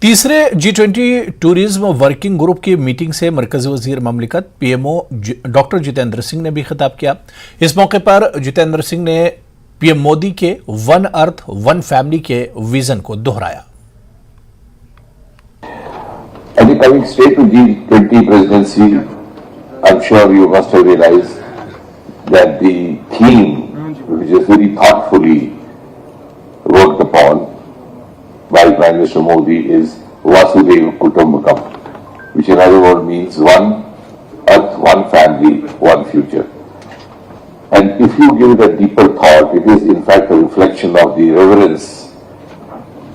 तीसरे G20 tourism working group की meeting से मरकजी वजीर ममलिकत PMO डॉक्टर जितेंद्र सिंह ने भी खिताब किया। इस मौके पर जितेंद्र सिंह ने PM मोदी के वन अर्थ वन फैमिली के विजन को दोहराया। Coming straight to G20 presidency, I'm sure you must have realized that the theme, which is very thoughtfully worked upon by Prime Minister Modi, is Vasudhaiva Kutumbakam, which in other words means one earth, one family, one future. And if you give it a deeper thought, it is in fact a reflection of the reverence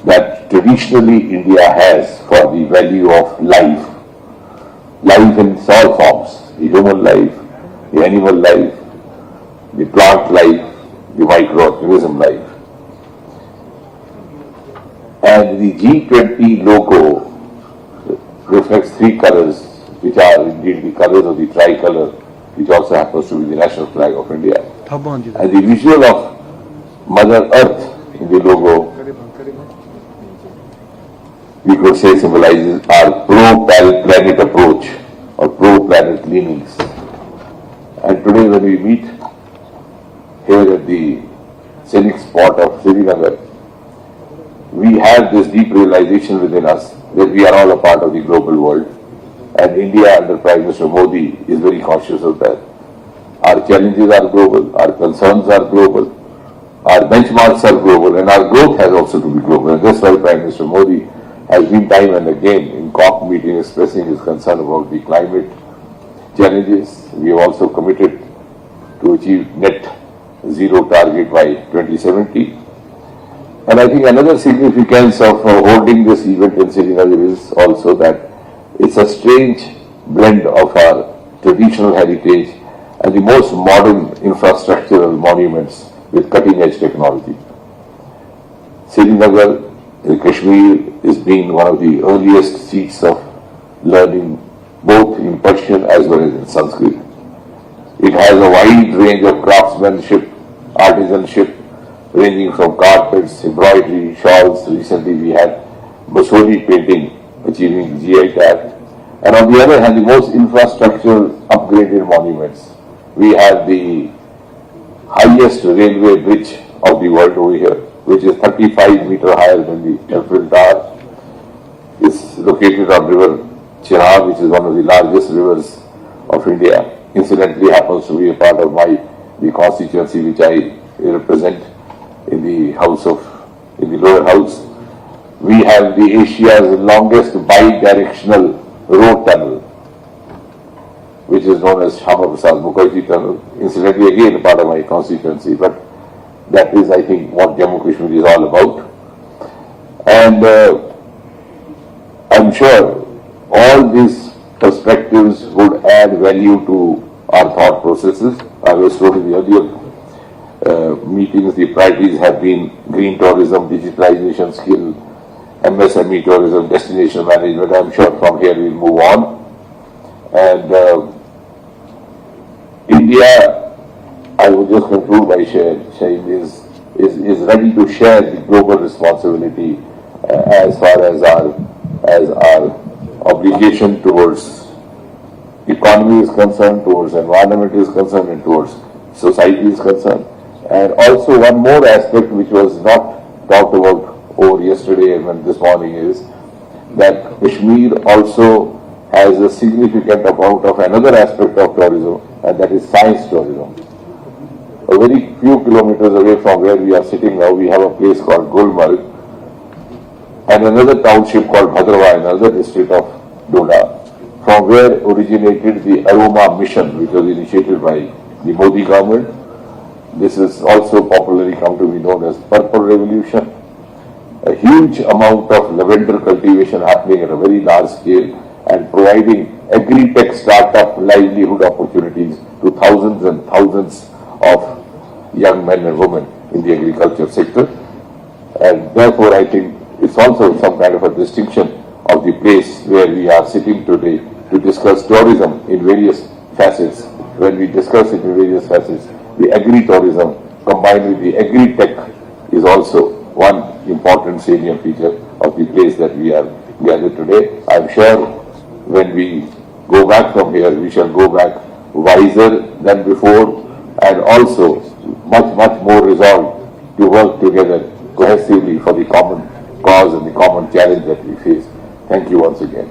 that traditionally India has for the value of life. Life in its all forms, the human life, the animal life, the plant life, the microorganism life. And the G20 logo reflects three colors, which are indeed the colors of the tricolor, which also happens to be the national flag of India. And the visual of Mother Earth in the logo, we could say, symbolizes our pro-planet approach or pro-planet leanings. And today when we meet here at the scenic spot of Srinagar, we have this deep realization within us that we are all a part of the global world, and India under Prime Minister Modi is very conscious of that. Our challenges are global, our concerns are global, our benchmarks are global, and our growth has also to be global. And that's why Prime Minister Modi has been time and again in COP meeting expressing his concern about the climate challenges. We have also committed to achieve net zero target by 2070. And I think another significance of holding this event in Srinagar is also that it's a strange blend of our traditional heritage and the most modern infrastructural monuments with cutting-edge technology. Srinagar, Kashmir, is being one of the earliest seats of learning both in Persian as well as in Sanskrit. It has a wide range of craftsmanship, artisanship, ranging from carpets, embroidery, shawls. Recently we had Basoli painting achieving GI tag. And on the other hand, the most infrastructural upgraded monuments. We have the highest railway bridge of the world over here, which is 35 meters higher than the Eiffel Tower. It's located on river Cherab, which is one of the largest rivers of India. Incidentally happens to be a part of the constituency which I represent in the lower house. We have the Asia's longest bi-directional road tunnel, which is known as Shyama Prasad Mukherjee Tunnel. Incidentally, again a part of my constituency, but that is, I think, what Jammu Kashmir is all about. And I'm sure all these perspectives would add value to our thought processes. I was told in the earlier meetings, the priorities have been green tourism, digitalization skill, MSME tourism, destination management. I'm sure from here we'll move on. And India, I would just conclude by saying is ready to share the global responsibility as far as our obligation towards economy is concerned, towards environment is concerned, and towards society is concerned. And also one more aspect which was not talked about over yesterday and this morning is that Kashmir also has a significant amount of another aspect of tourism, and that is science tourism. A very few kilometers away from where we are sitting now, we have a place called Gulmarg and another township called Bhadrawa in another district of Doda, from where originated the Aroma mission, which was initiated by the Modi government. This is also popularly come to be known as Purple Revolution. A huge amount of lavender cultivation happening at a very large scale and providing agri-tech startup livelihood opportunities to thousands and thousands of young men and women in the agriculture sector. And therefore, I think it's also some kind of a distinction of the place where we are sitting today to discuss tourism in various facets. When we discuss it in various facets, the agri-tourism combined with the agri-tech is also one important salient feature of the place that we are gathered today. I'm sure when we go back from here, we shall go back wiser than before and also much more resolved to work together cohesively for the common cause and the common challenge that we face. Thank you once again.